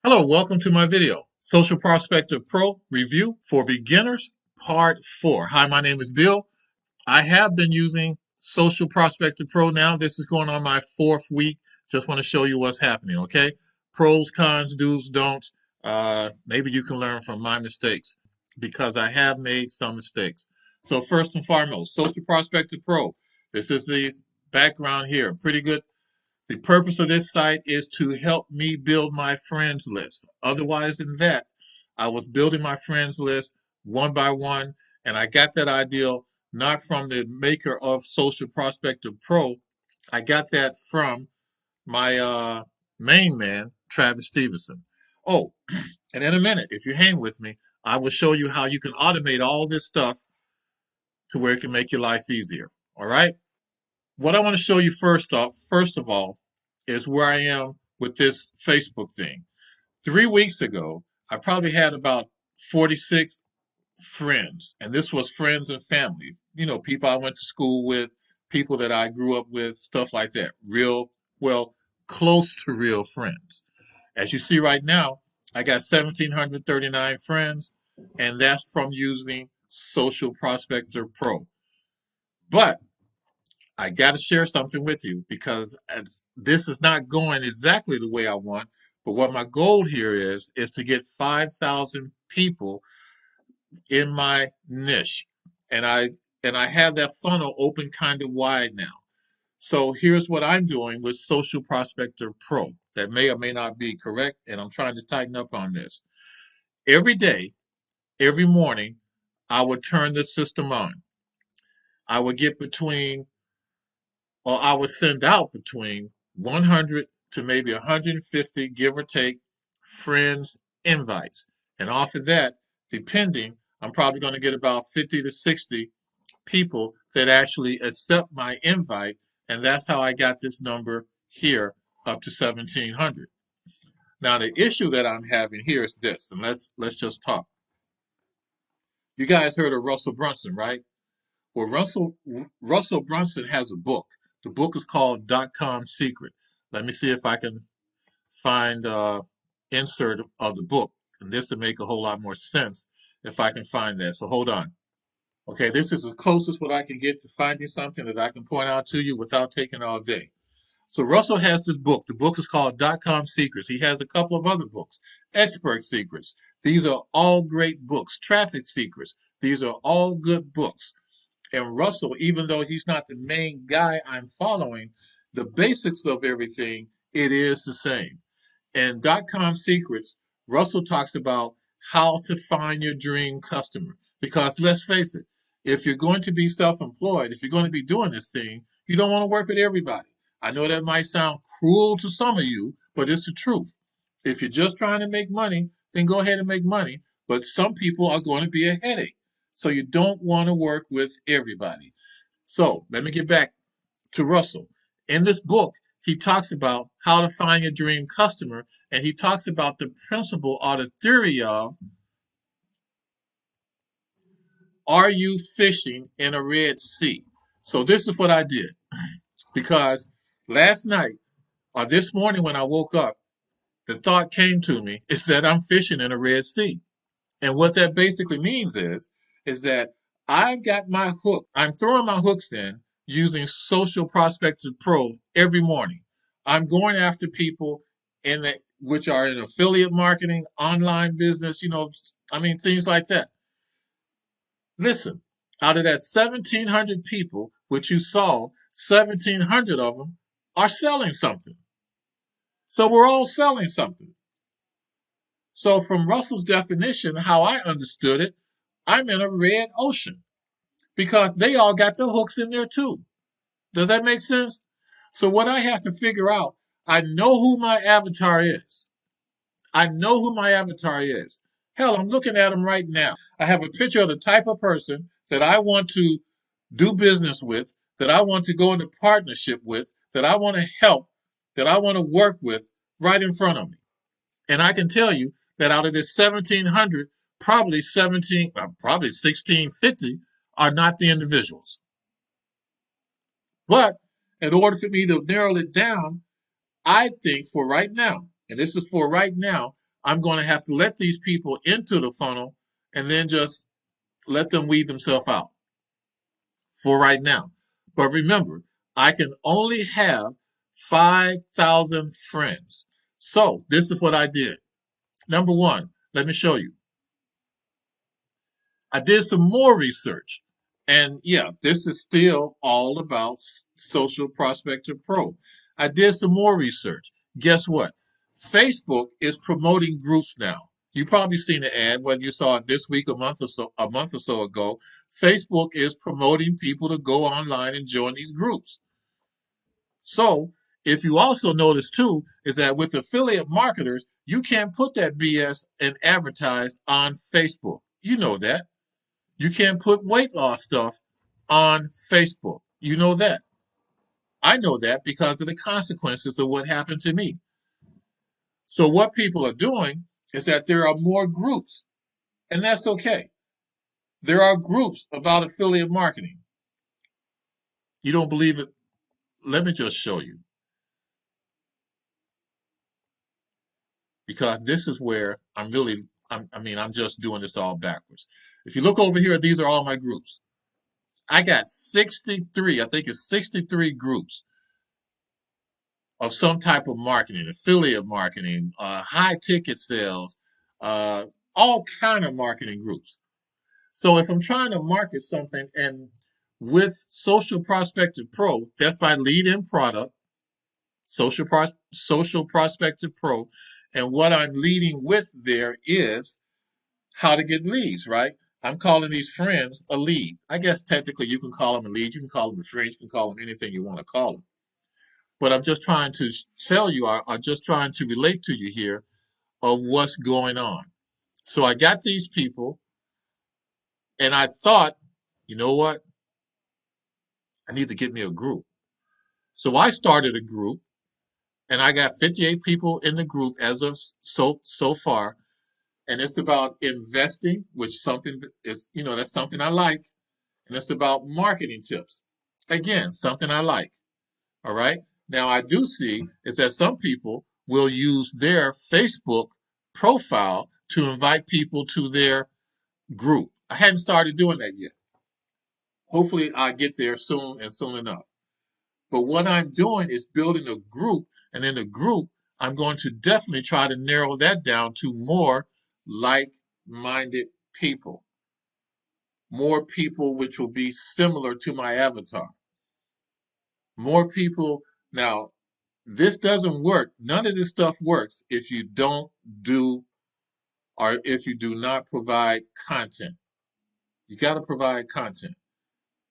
Hello, welcome to my video, Social Prospector Pro Review for Beginners, Part 4. Hi, my name is Bill. I have been using Social Prospector Pro now. This is going on my 4th week. Just want to show you what's happening, okay? Pros, cons, do's, don'ts. Maybe you can learn from my mistakes because I have made some mistakes. So first and foremost, Social Prospector Pro. This is the background here. Pretty good. The purpose of this site is to help me build my friends list. Otherwise than that, I was building my friends list one by one, and I got that idea not from the maker of Social Prospector Pro. I got that from my main man, Travis Stevenson. Oh, and in a minute, if you hang with me, I will show you how you can automate all this stuff to where it can make your life easier. All right? What I want to show you first of all, is where I am with this Facebook thing. 3 weeks ago, I probably had about 46 friends, and this was friends and family. You know, people I went to school with, people that I grew up with, stuff like that. Real, well, close to real friends. As you see right now, I got 1,739 friends, and that's from using Social Prospector Pro. But I got to share something with you because this is not going exactly the way I want. But what my goal here is to get 5,000 people in my niche, and I have that funnel open kind of wide now. So here's what I'm doing with Social Prospector Pro that may or may not be correct, and I'm trying to tighten up on this. Every day, every morning, I would turn the system on. I would get between or I would send out between 100 to maybe 150, give or take, friends invites. And off of that, depending, I'm probably going to get about 50 to 60 people that actually accept my invite. And that's how I got this number here up to 1,700. Now, the issue that I'm having here is this, and let's just talk. You guys heard of Russell Brunson, right? Well, Russell Brunson has a book. The book is called .com Secret. Let me see if I can find insert of the book, and this will make a whole lot more sense if I can find that. So hold on. Okay, this is the closest what I can get to finding something that I can point out to you without taking all day. So Russell has this book. The book is called .com Secrets. He has a couple of other books. Expert Secrets. These are all great books. Traffic Secrets. These are all good books. And Russell, even though he's not the main guy I'm following, the basics of everything, it is the same. In .com Secrets, Russell talks about how to find your dream customer. Because let's face it, if you're going to be self-employed, if you're going to be doing this thing, you don't want to work with everybody. I know that might sound cruel to some of you, but it's the truth. If you're just trying to make money, then go ahead and make money. But some people are going to be a headache. So you don't want to work with everybody. So let me get back to Russell. In this book, he talks about how to find your dream customer, and he talks about the principle or the theory of, are you fishing in a Red Sea? So this is what I did, because last night or this morning when I woke up, the thought came to me is that I'm fishing in a Red Sea. And what that basically means is that I've got my hook. I'm throwing my hooks in using Social Prospector Pro every morning. I'm going after people in the which are in affiliate marketing, online business, things like that. Listen, out of that 1,700 people, which you saw, 1,700 of them are selling something. So we're all selling something. So from Russell's definition, how I understood it, I'm in a red ocean because they all got their hooks in there too. Does that make sense? So what I have to figure out, I know who my avatar is. I know who my avatar is. Hell, I'm looking at him right now. I have a picture of the type of person that I want to do business with, that I want to go into partnership with, that I want to help, that I want to work with right in front of me. And I can tell you that out of this 1,700, probably 1,650 are not the individuals. But in order for me to narrow it down, I think for right now, and this is for right now, I'm going to have to let these people into the funnel and then just let them weed themselves out for right now. But remember, I can only have 5,000 friends. So this is what I did. Number one, let me show you. I did some more research. And yeah, this is still all about Social Prospector Pro. I did some more research. Guess what? Facebook is promoting groups now. You probably seen the ad, whether you saw it this week, a month or so ago. Facebook is promoting people to go online and join these groups. So, if you also notice too, is that with affiliate marketers, you can't put that BS and advertise on Facebook. You know that. You can't put weight loss stuff on Facebook. You know that. I know that because of the consequences of what happened to me. So, what people are doing is that there are more groups, and that's okay. There are groups about affiliate marketing. You don't believe it? Let me just show you. Because this is where I'm just doing this all backwards. If you look over here, these are all my groups. I got 63, I think it's 63 groups of some type of marketing, affiliate marketing, high ticket sales, uh, all kind of marketing groups. So if I'm trying to market something and with Social Prospector Pro, that's my lead in product, Social Prospector Pro. And what I'm leading with there is how to get leads, right? I'm calling these friends a lead. I guess technically you can call them a lead, you can call them a friend, you can call them anything you want to call them. But I'm just trying to tell you, I'm just trying to relate to you here of what's going on. So I got these people, and I thought, you know what? I need to get me a group. So I started a group, and I got 58 people in the group as of so far. And it's about investing, which something is, that's something I like. And it's about marketing tips. Again, something I like. All right. Now, I do see is that some people will use their Facebook profile to invite people to their group. I hadn't started doing that yet. Hopefully, I get there soon and soon enough. But what I'm doing is building a group, and in the group, I'm going to definitely try to narrow that down to more like-minded people, more people which will be similar to my avatar, more people. Now, this doesn't work. None of this stuff works if you don't do or if you do not provide content. You got to provide content.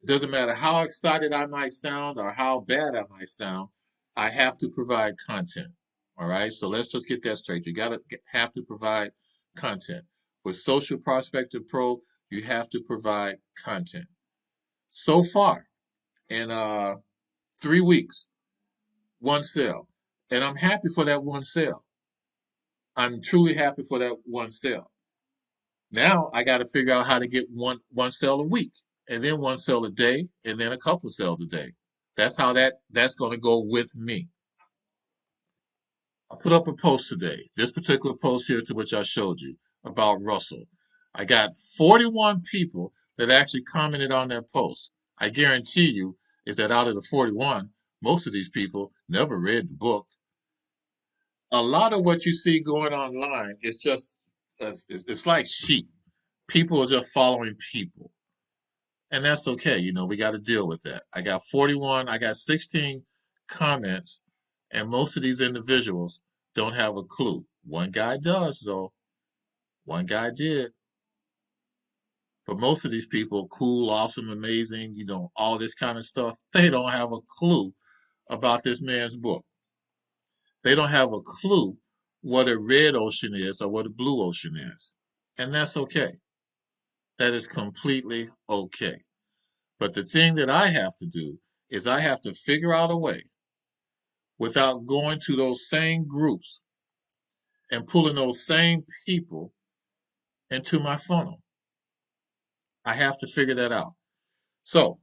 It doesn't matter how excited I might sound or how bad I might sound. I have to provide content. All right. So let's just get that straight. You got to have to provide content. With Social Prospector Pro, you have to provide content. So far, in 3 weeks, one sale, and I'm happy for that one sale. I'm truly happy for that one sale. Now I got to figure out how to get one sale a week, and then one sale a day, and then a couple of sales a day. That's how that's going to go with me. I put up a post today. This particular post here to which I showed you about Russell. I got 41 people that actually commented on that post. I guarantee you is that out of the 41, most of these people never read the book. A lot of what you see going online is just it's like sheep. People are just following people, and that's okay. We got to deal with that. I got 41. I got 16 comments, and most of these individuals don't have a clue. One guy does, though. One guy did. But most of these people, cool, awesome, amazing, all this kind of stuff, they don't have a clue about this man's book. They don't have a clue what a red ocean is or what a blue ocean is. And that's okay. That is completely okay. But the thing that I have to do is I have to figure out a way without going to those same groups and pulling those same people into my funnel. I have to figure that out. So,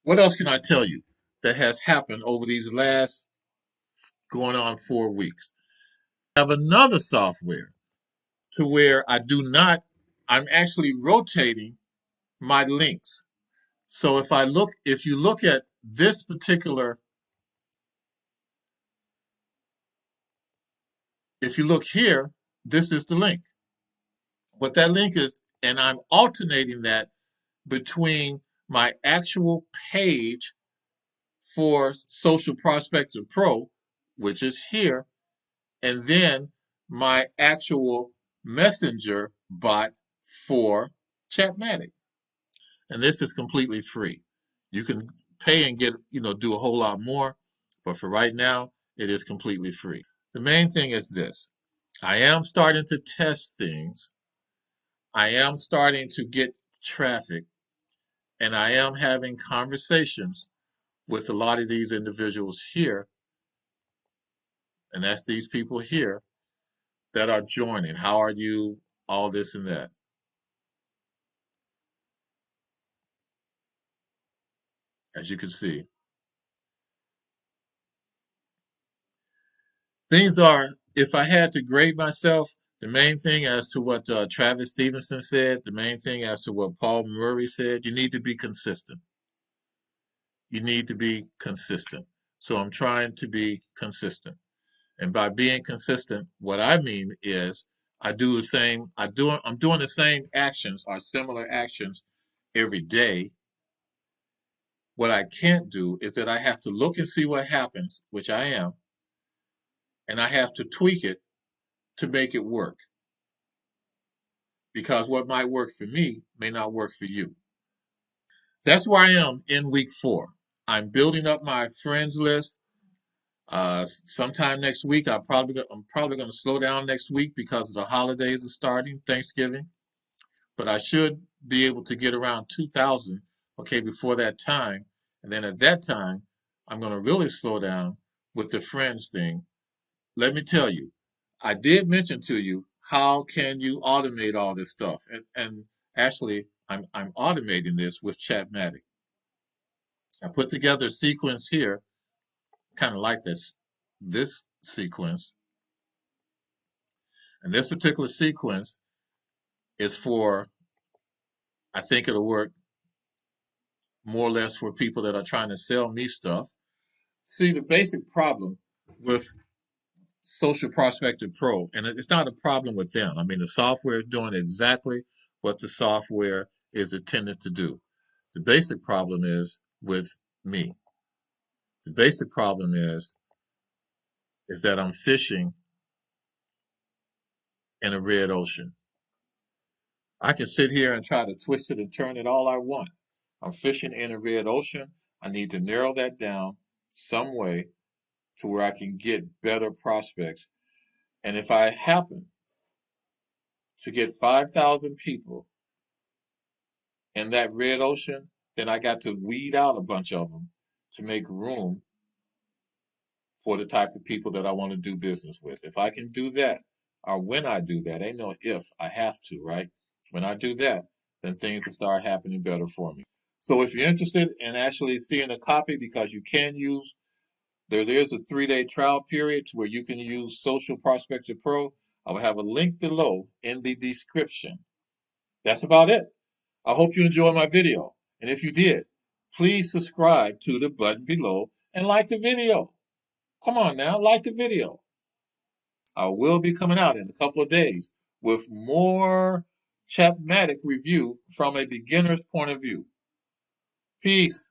what else can I tell you that has happened over these last going on 4 weeks? I have another software to where I'm actually rotating my links. So if you look at this particular, if you look here, this is the link. What that link is, and I'm alternating that between my actual page for Social Prospector Pro, which is here, and then my actual messenger bot for Chatmatic. And this is completely free. You can pay and get, do a whole lot more, but for right now, it is completely free. The main thing is this. I am starting to test things. I am starting to get traffic, and I am having conversations with a lot of these individuals here, and that's these people here that are joining. How are you? All this and that. As you can see, things are, if I had to grade myself, the main thing as to what Travis Stevenson said, the main thing as to what Paul Murray said, you need to be consistent. You need to be consistent. So I'm trying to be consistent. And by being consistent, what I mean is I'm doing the same actions or similar actions every day. What I can't do is that I have to look and see what happens, which I am, and I have to tweak it to make it work. Because what might work for me may not work for you. That's where I am in week 4. I'm building up my friends list. Sometime next week, I'm probably going to slow down next week because the holidays are starting, Thanksgiving. But I should be able to get around 2,000, okay, before that time. And then at that time, I'm going to really slow down with the friends thing. Let me tell you, I did mention to you how can you automate all this stuff, and actually, I'm automating this with Chatmatic. I put together a sequence here, kind of like this sequence, and this particular sequence is for, I think it'll work more or less for people that are trying to sell me stuff. See, the basic problem with Social Prospector Pro, and it's not a problem with them. I mean, the software is doing exactly what the software is intended to do. The basic problem is with me. The basic problem is that I'm fishing in a red ocean. I can sit here and try to twist it and turn it all I want. I'm fishing in a red ocean. I need to narrow that down some way to where I can get better prospects. And if I happen to get 5,000 people in that red ocean, then I got to weed out a bunch of them to make room for the type of people that I want to do business with. If I can do that, or when I do that, ain't no if, I have to, right? When I do that, then things will start happening better for me. So if you're interested in actually seeing a copy, because you can use, there is a 3-day trial period to where you can use Social Prospector Pro. I will have a link below in the description. That's about it. I hope you enjoyed my video. And if you did, please subscribe to the button below and like the video. Come on now, like the video. I will be coming out in a couple of days with more Chatmatic review from a beginner's point of view. Peace.